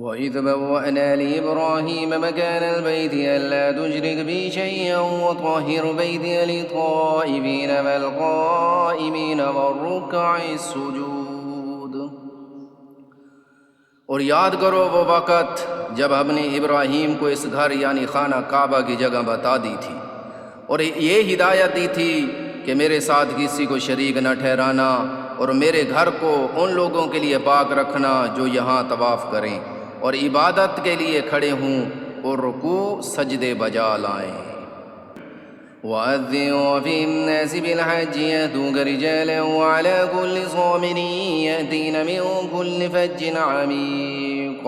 وَإِذْ بَوَّأْنَا لِإِبْرَاهِيمَ مَكَانَ الْبَيْتِ أَلَّا تُشْرِكْ بِي شَيْئًا وَطَهِّرْ بَيْتِيَ لِلطَّائِفِينَ وَالْقَائِمِينَ وَالرُّكَّعِ السُّجُودِ۔ اور یاد کرو وہ وقت جب ہم نے ابراہیم کو اس گھر یعنی خانہ کعبہ کی جگہ بتا دی تھی اور یہ ہدایت دی تھی کہ میرے ساتھ کسی کو شریک نہ ٹھہرانا اور میرے گھر کو ان لوگوں کے لیے پاک رکھنا جو یہاں طواف کریں اور عبادت کے لیے کھڑے ہوں اور رکوع سجدے بجا لائیں۔ وَأَذِّنْ فِي النَّاسِ بِالْحَجِّ يَأْتُوكَ رِجَالًا وَعَلَى كُلِّ ضَامِرٍ يَأْتِينَ مِنْ كُلِّ فَجٍّ عَمِيقٍ۔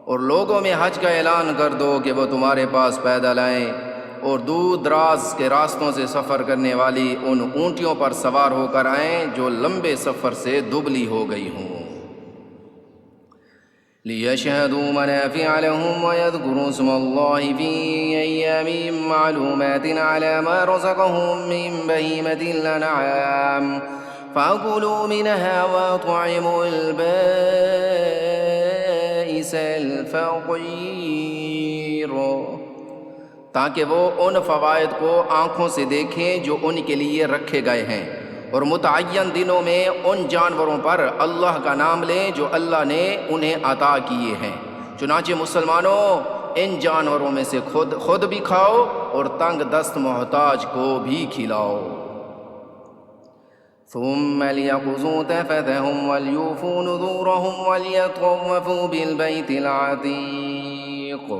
اور لوگوں میں حج کا اعلان کر دو کہ وہ تمہارے پاس پیدل آئیں اور دور دراز کے راستوں سے سفر کرنے والی ان اونٹیوں پر سوار ہو کر آئیں جو لمبے سفر سے دبلی ہو گئی ہوں۔ لِيَشْهَدُوا مَنَافِعَ لَهُمْ وَيَذْكُرُوا اسْمَ اللَّهِ فِي أَيَّامٍ مَّعْلُومَاتٍ عَلَىٰ مَا رَزَقَهُم مِّن بَهِيمَةِ الْأَنْعَامِ فَكُلُوا مِنْهَا وَأَطْعِمُوا الْبَائِسَ الْفَقِيرَ، تاکہ وہ ان فوائد کو آنکھوں سے دیکھیں جو ان کے لیے رکھے گئے ہیں، اور متعین دنوں میں ان جانوروں پر اللہ کا نام لیں جو اللہ نے انہیں عطا کیے ہیں۔ چنانچہ مسلمانوں ان جانوروں میں سے خود بھی کھاؤ اور تنگ دست محتاج کو بھی کھلاؤ۔ ثم ليقضوا تفثهم وليوفوا نذورهم وليطوفوا بالبيت العتيق۔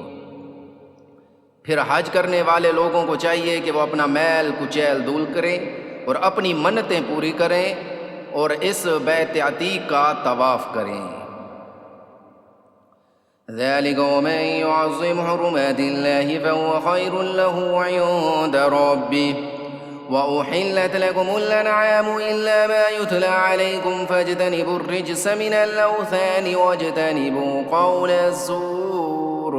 پھر حج کرنے والے لوگوں کو چاہیے کہ وہ اپنا میل کچیل دور کریں اور اپنی منتیں پوری کریں اور اس بیت عتیق کا طواف کریں۔ ذَلِكَ وَمَن يُعَظِّمْ حُرُمَاتِ اللَّهِ فَهُوَ خَيْرٌ لَّهُ عِندَ رَبِّهِ وَأُحِلَّتْ لَكُمُ الْأَنْعَامُ إِلَّا مَا يُتْلَىٰ عَلَيْكُمْ فَاجْتَنِبُوا الرِّجْسَ مِنَ الْأَوْثَانِ وَاجْتَنِبُوا قَوْلَ الزُّورِ۔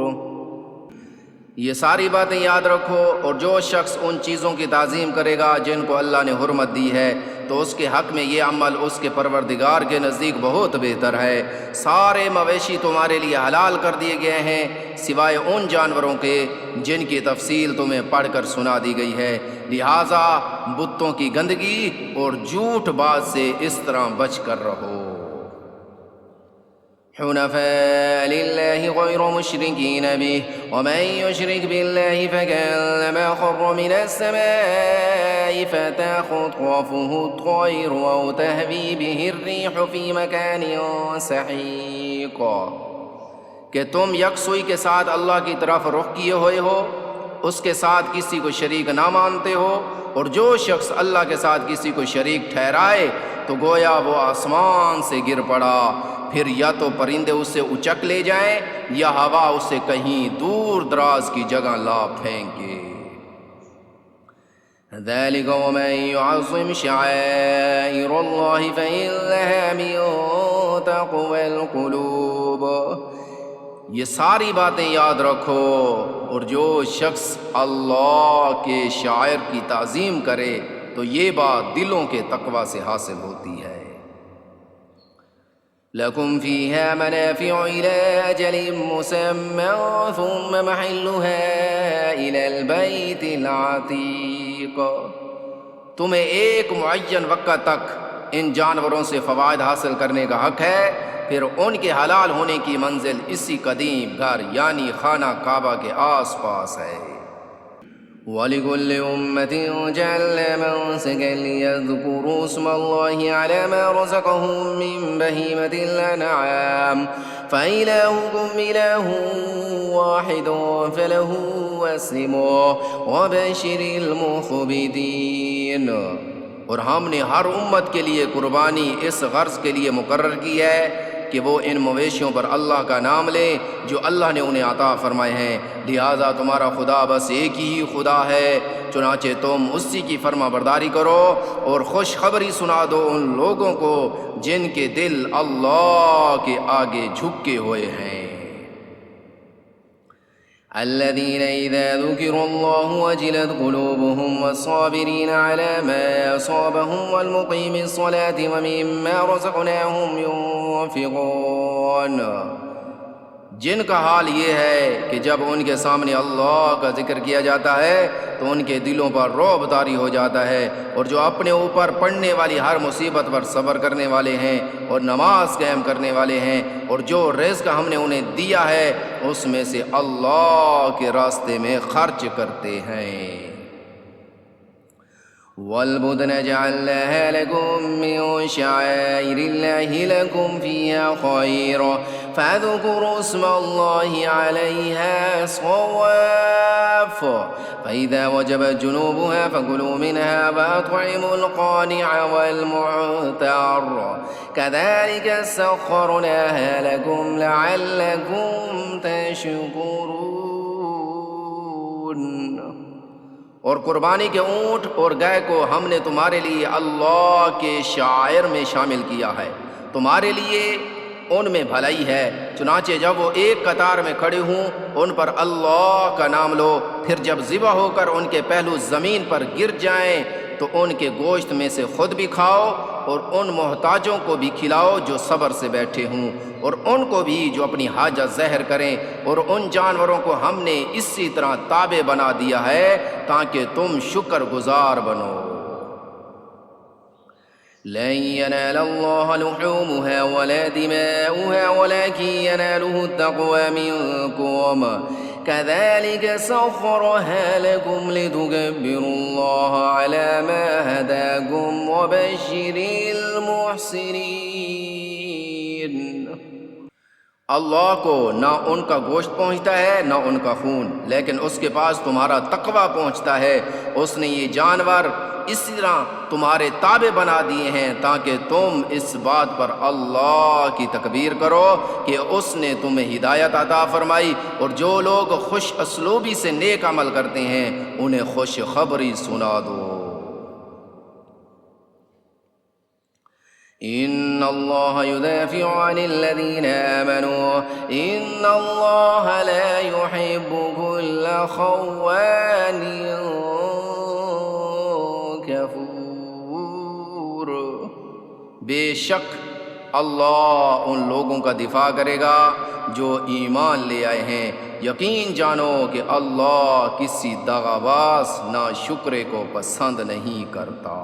یہ ساری باتیں یاد رکھو، اور جو شخص ان چیزوں کی تعظیم کرے گا جن کو اللہ نے حرمت دی ہے تو اس کے حق میں یہ عمل اس کے پروردگار کے نزدیک بہت بہتر ہے۔ سارے مویشی تمہارے لیے حلال کر دیے گئے ہیں سوائے ان جانوروں کے جن کی تفصیل تمہیں پڑھ کر سنا دی گئی ہے، لہٰذا بتوں کی گندگی اور جھوٹ بات سے اس طرح بچ کر رہو۔ حنفاء لله غير مشركين به ومن يشرك بالله فكأنما خر من السماء فتخطفه الطير أو تهوي به الريح في مكان سحيق، کہ تم یکسوئی کے ساتھ اللہ کی طرف رخ کیے ہوئے ہو، اس کے ساتھ کسی کو شریک نہ مانتے ہو، اور جو شخص اللہ کے ساتھ کسی کو شریک ٹھہرائے تو گویا وہ آسمان سے گر پڑا، پھر یا تو پرندے اسے اچک لے جائیں یا ہوا اسے کہیں دور دراز کی جگہ لا پھینکے۔ ذَلِكَ وَمَن يُعَظِّمْ شَعَائِرَ اللَّهِ فَإِنَّهَا مِن تَقْوَى الْقُلُوبِ۔ یہ ساری باتیں یاد رکھو، اور جو شخص اللہ کے شاعر کی تعظیم کرے تو یہ بات دلوں کے تقوی سے حاصل ہوتی ہے۔ لَكُمْ فِيهَا مَنَافِعُ إِلَىٰ أَجَلٍ مُّسَمًّى ثُمَّ مَحِلُّهَا إِلَى الْبَيْتِ الْعَتِيقِ۔ تمہیں ایک معین وقت تک ان جانوروں سے فوائد حاصل کرنے کا حق ہے، پھر ان کے حلال ہونے کی منزل اسی قدیم گھر یعنی خانہ کعبہ کے آس پاس ہے۔ وَلِكُلِّ أُمَّةٍ جَعَلْنَا مَنسَكًا لِيَذْكُرُوا اسْمَ اللَّهِ عَلَىٰ مَا رَزَقَهُم مِّن بَهِيمَةِ الْأَنْعَامِ فَإِلَٰهُكُمْ إِلَٰهٌ وَاحِدٌ فَلَهُ أَسْلِمُوا وَبَشِّرِ الْمُخْبِتِينَ۔ اور ہم نے ہر امت کے لیے قربانی اس غرض کے لیے مقرر کی ہے کہ وہ ان مویشیوں پر اللہ کا نام لیں جو اللہ نے انہیں عطا فرمائے ہیں، لہٰذا تمہارا خدا بس ایک ہی خدا ہے، چنانچہ تم اسی کی فرما برداری کرو اور خوشخبری سنا دو ان لوگوں کو جن کے دل اللہ کے آگے جھکے ہوئے ہیں۔ الذين إذا ذكر الله وجلت قلوبهم والصابرين على ما أصابهم والمقيم الصلاة ومما رزقناهم ينفقون۔ جن کا حال یہ ہے کہ جب ان کے سامنے اللہ کا ذکر کیا جاتا ہے تو ان کے دلوں پر رعب طاری ہو جاتا ہے، اور جو اپنے اوپر پڑنے والی ہر مصیبت پر صبر کرنے والے ہیں اور نماز قائم کرنے والے ہیں، اور جو رزق ہم نے انہیں دیا ہے اس میں سے اللہ کے راستے میں خرچ کرتے ہیں۔ وَالْبُدْنَ جَعَلْنَاهَا لَكُم مِّن شَعَائِرِ اللَّهِ لَكُمْ فِيهَا خَيْرٌ فَاذْكُرُوا اسْمَ اللَّهِ عَلَيْهَا صَوَافَّ فَإِذَا وَجَبَتْ جُنُوبُهَا فَكُلُوا مِنْهَا وَأَطْعِمُوا الْقَانِعَ وَالْمُعْتَرَّ كَذَلِكَ سَخَّرْنَاهَا لَكُمْ لَعَلَّكُمْ تَشْكُرُونَ۔ اور قربانی کے اونٹ اور گائے کو ہم نے تمہارے لیے اللہ کے شعائر میں شامل کیا ہے، تمہارے لیے ان میں بھلائی ہے، چنانچہ جب وہ ایک قطار میں کھڑے ہوں ان پر اللہ کا نام لو، پھر جب ذبح ہو کر ان کے پہلو زمین پر گر جائیں تو ان کے گوشت میں سے خود بھی کھاؤ اور ان محتاجوں کو بھی کھلاؤ جو صبر سے بیٹھے ہوں، اور ان کو بھی جو اپنی حاجت ظاہر کریں، اور ان جانوروں کو ہم نے اسی طرح تابع بنا دیا ہے تاکہ تم شکر گزار بنو۔ لن ينال الله لحومها ولا دماؤها ولكن يناله التقوى منكم كذلك سخرها لكم لتكبروا الله على ما هداكم وبشر المحسنين۔ اللہ کو نہ ان کا گوشت پہنچتا ہے نہ ان کا خون، لیکن اس کے پاس تمہارا تقوی پہنچتا ہے۔ اس نے یہ جانور اسی طرح تمہارے تابع بنا دیے ہیں تاکہ تم اس بات پر اللہ کی تکبیر کرو کہ اس نے تمہیں ہدایت عطا فرمائی، اور جو لوگ خوش اسلوبی سے نیک عمل کرتے ہیں انہیں خوش خبری سنا دو۔ ان اللہ يدافع عن الذین آمنوا ان اللہ لا يحب كل خوان کفور۔ بے شک اللہ ان لوگوں کا دفاع کرے گا جو ایمان لے آئے ہیں، یقین جانو کہ اللہ کسی دغا باز نہ شکرے کو پسند نہیں کرتا۔